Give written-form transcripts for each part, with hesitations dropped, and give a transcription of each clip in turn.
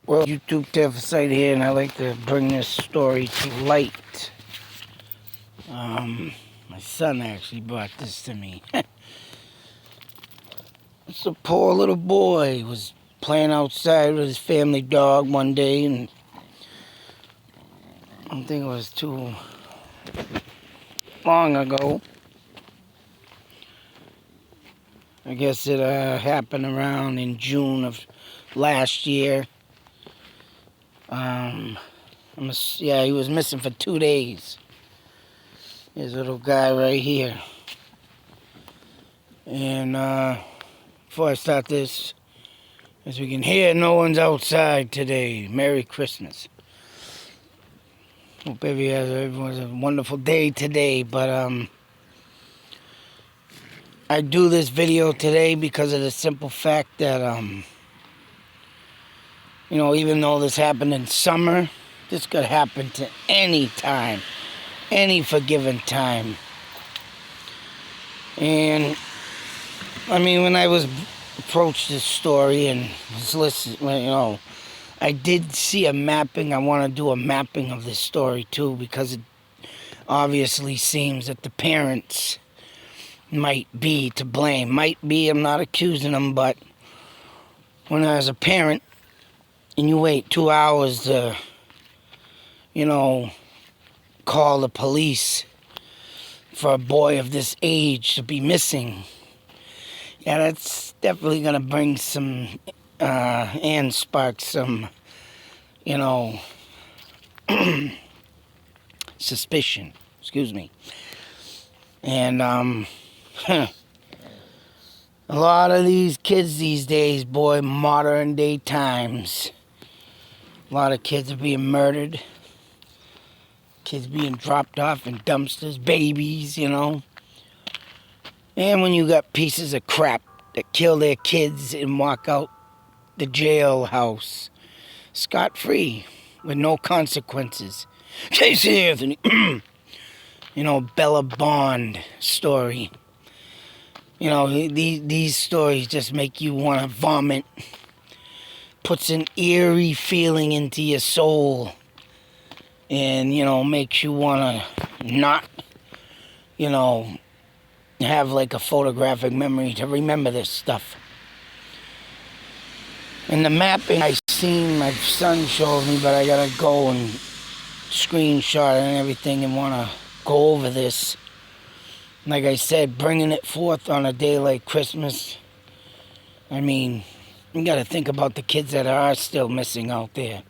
Well, YouTube Dev site here, and I like to bring this story to light. My son actually brought this to me. It's a poor little boy. He was playing outside with his family dog one day, and I don't think it was too long ago. I guess it happened around in June of last year. He was missing for 2 days. This little guy right here. And before I start this, as we can hear, no one's outside today. Merry Christmas. Hope everyone has a wonderful day today. But I do this video today because of the simple fact that even though this happened in summer, this could happen to any time, any forgiven time. And I mean, when I was approached this story and was listening, I did see a mapping. I want to do a mapping of this story too, because it obviously seems that the parents might be to blame. Might be, I'm not accusing them, but when I was a parent and you wait 2 hours to, call the police for a boy of this age to be missing, yeah, that's definitely going to bring some, and spark some, suspicion. Excuse me. And, a lot of these kids these days, boy, modern day times, a lot of kids are being murdered. Kids being dropped off in dumpsters, babies, And when you got pieces of crap that kill their kids and walk out the jailhouse scot-free with no consequences. Casey Anthony, Bella Bond story. These stories just make you want to vomit. Puts an eerie feeling into your soul. And, makes you want to not, have like a photographic memory to remember this stuff. And the mapping I seen, my son showed me, but I got to go and screenshot it and everything and want to go over this. Like I said, bringing it forth on a day like Christmas. I mean, you got to think about the kids that are still missing out there.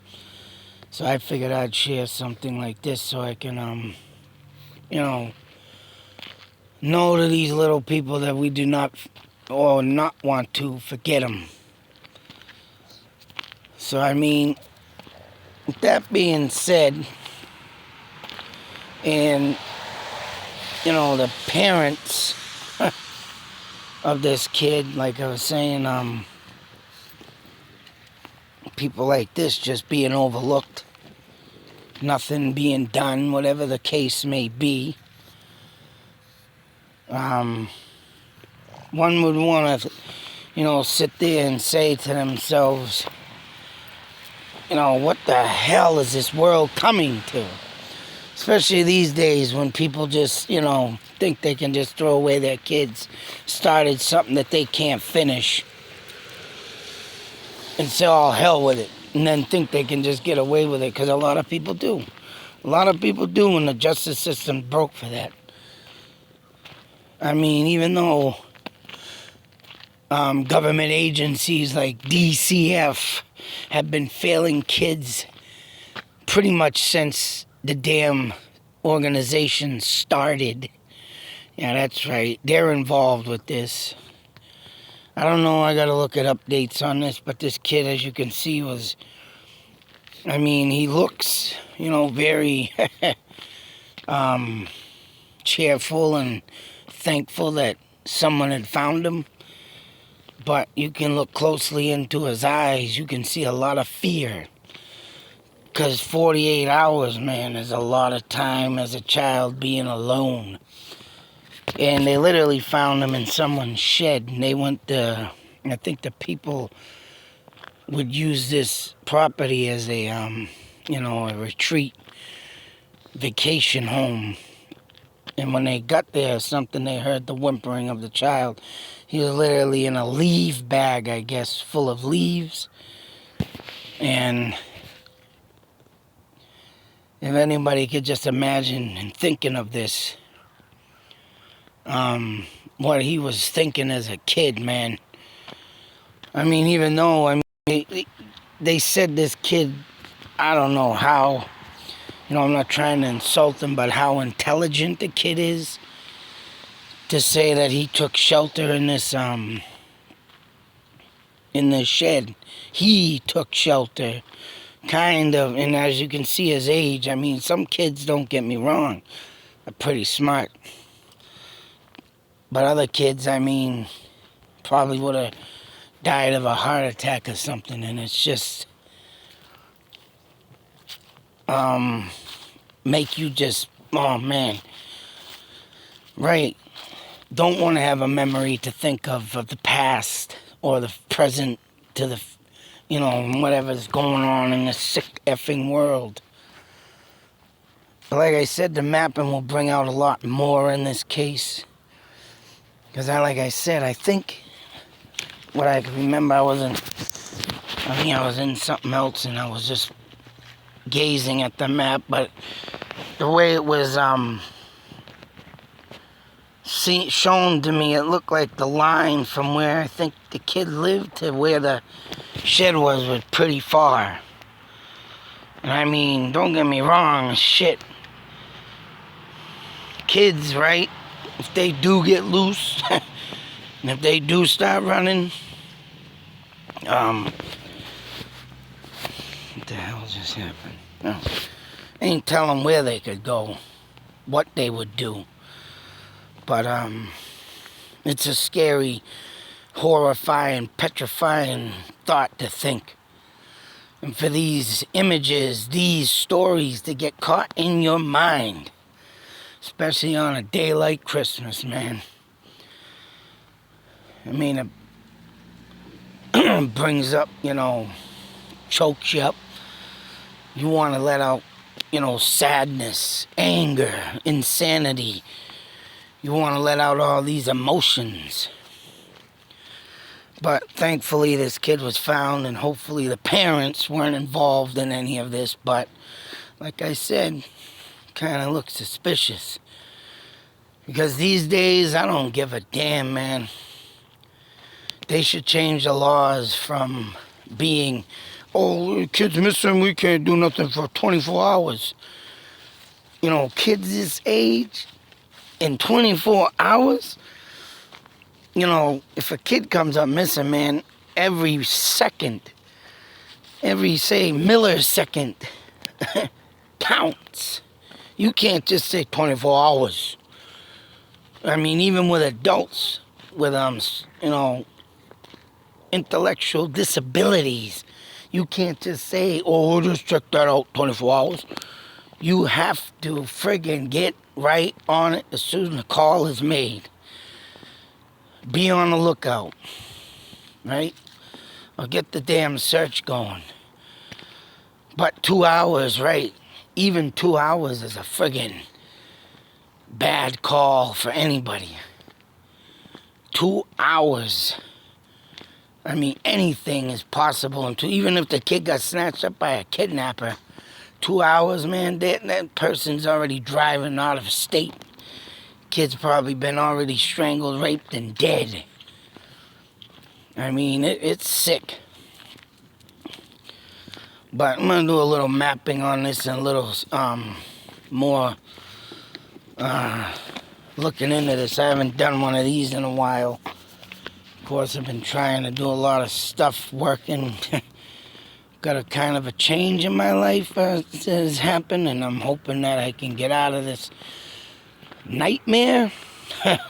So I figured I'd share something like this so I can, know to these little people that we do not want to forget them. So, I mean, with that being said, and, the parents of this kid, like I was saying, people like this just being overlooked, nothing being done, whatever the case may be. One would want to, sit there and say to themselves, what the hell is this world coming to? Especially these days when people just, think they can just throw away their kids, started something that they can't finish, and say, oh, hell with it, and then think they can just get away with it, because a lot of people do. A lot of people do, and the justice system broke for that. I mean, even though government agencies like DCF have been failing kids pretty much since the damn organization started. Yeah, that's right. They're involved with this. I don't know, I gotta look at updates on this, but this kid, as you can see, he looks, very cheerful and thankful that someone had found him. But you can look closely into his eyes, you can see a lot of fear. Because 48 hours, man, is a lot of time as a child being alone. And they literally found him in someone's shed. And they went to, I think the people would use this property as a, a retreat vacation home. And when they got there or something, they heard the whimpering of the child. He was literally in a leaf bag, I guess, full of leaves. And if anybody could just imagine and thinking of this, what he was thinking as a kid, man. I mean, even though, they said this kid, I don't know how, I'm not trying to insult him, but how intelligent the kid is to say that he took shelter in this shed. He took shelter, kind of, and as you can see his age, I mean, some kids, don't get me wrong, are pretty smart. But other kids, I mean, probably would have died of a heart attack or something, and it's just make you just, oh man, right, don't want to have a memory to think of the past or the present to the, whatever's going on in this sick effing world. But like I said, the mapping will bring out a lot more in this case. Because like I said, I think what I can remember, I was in something else and I was just gazing at the map, but the way it was shown to me, it looked like the line from where I think the kid lived to where the shed was pretty far. And I mean, don't get me wrong, shit. Kids, right? If they do get loose, and if they do start running, what the hell just happened? No. Ain't telling where they could go, what they would do. But it's a scary, horrifying, petrifying thought to think. And for these images, these stories to get caught in your mind, especially on a day like Christmas, man. I mean, it brings up, chokes you up. You want to let out, sadness, anger, insanity. You want to let out all these emotions. But thankfully this kid was found, and hopefully the parents weren't involved in any of this. But like I said, kind of looks suspicious. Because these days, I don't give a damn, man. They should change the laws from being, oh, kids missing, we can't do nothing for 24 hours. Kids this age, in 24 hours, if a kid comes up missing, man, every second, every, say, millisecond counts. You can't just say 24 hours. I mean, even with adults with, intellectual disabilities, you can't just say, oh, we'll just check that out 24 hours. You have to friggin' get right on it as soon as the call is made. Be on the lookout, right? Or get the damn search going. But 2 hours, right? Even 2 hours is a friggin' bad call for anybody. 2 hours. I mean, anything is possible. Even if the kid got snatched up by a kidnapper, 2 hours, man, that person's already driving out of state. Kid's probably been already strangled, raped, and dead. I mean, it's sick. But I'm going to do a little mapping on this and a little more looking into this. I haven't done one of these in a while. Of course, I've been trying to do a lot of stuff, working. Got a kind of a change in my life has happened, and I'm hoping that I can get out of this nightmare,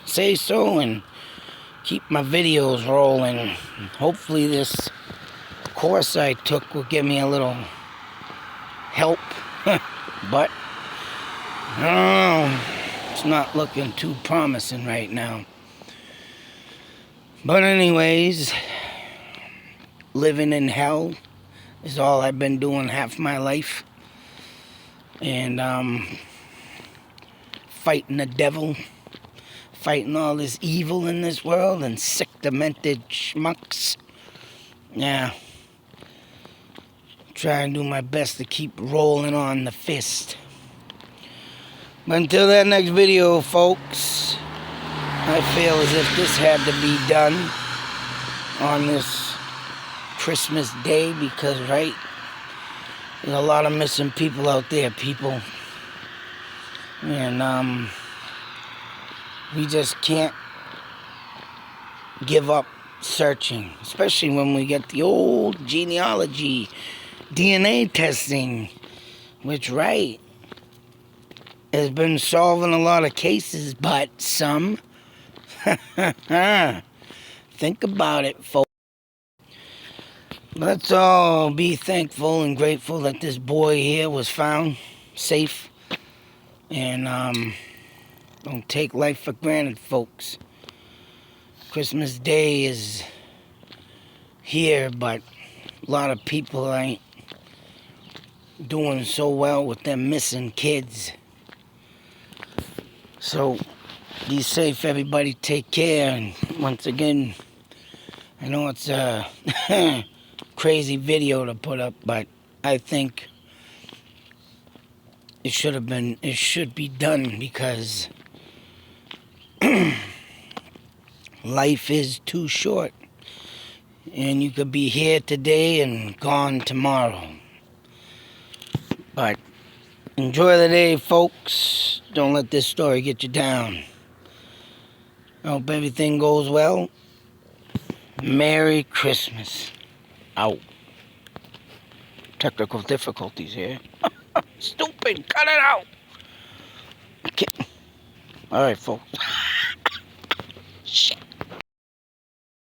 say so, and keep my videos rolling. Hopefully this course I took will give me a little help, but I don't know, it's not looking too promising right now. But anyways, living in hell is all I've been doing half my life. And fighting the devil, fighting all this evil in this world and sick, demented schmucks. Yeah. Try and do my best to keep rolling on the fist. But until that next video, folks, I feel as if this had to be done on this Christmas Day because, right, there's a lot of missing people out there, people. And we just can't give up searching, especially when we get the old genealogy, DNA testing, which, right, has been solving a lot of cases, but some, think about it, folks. Let's all be thankful and grateful that this boy here was found safe. And don't take life for granted, folks. Christmas Day is here, but a lot of people ain't doing so well with them missing kids. So be safe, everybody. Take care. And once again, I know it's a crazy video to put up, but I think it should be done because life is too short. And you could be here today and gone tomorrow. But enjoy the day, folks. Don't let this story get you down. I hope everything goes well. Merry Christmas. Out. Technical difficulties here. Stupid. Cut it out. Okay. All right, folks.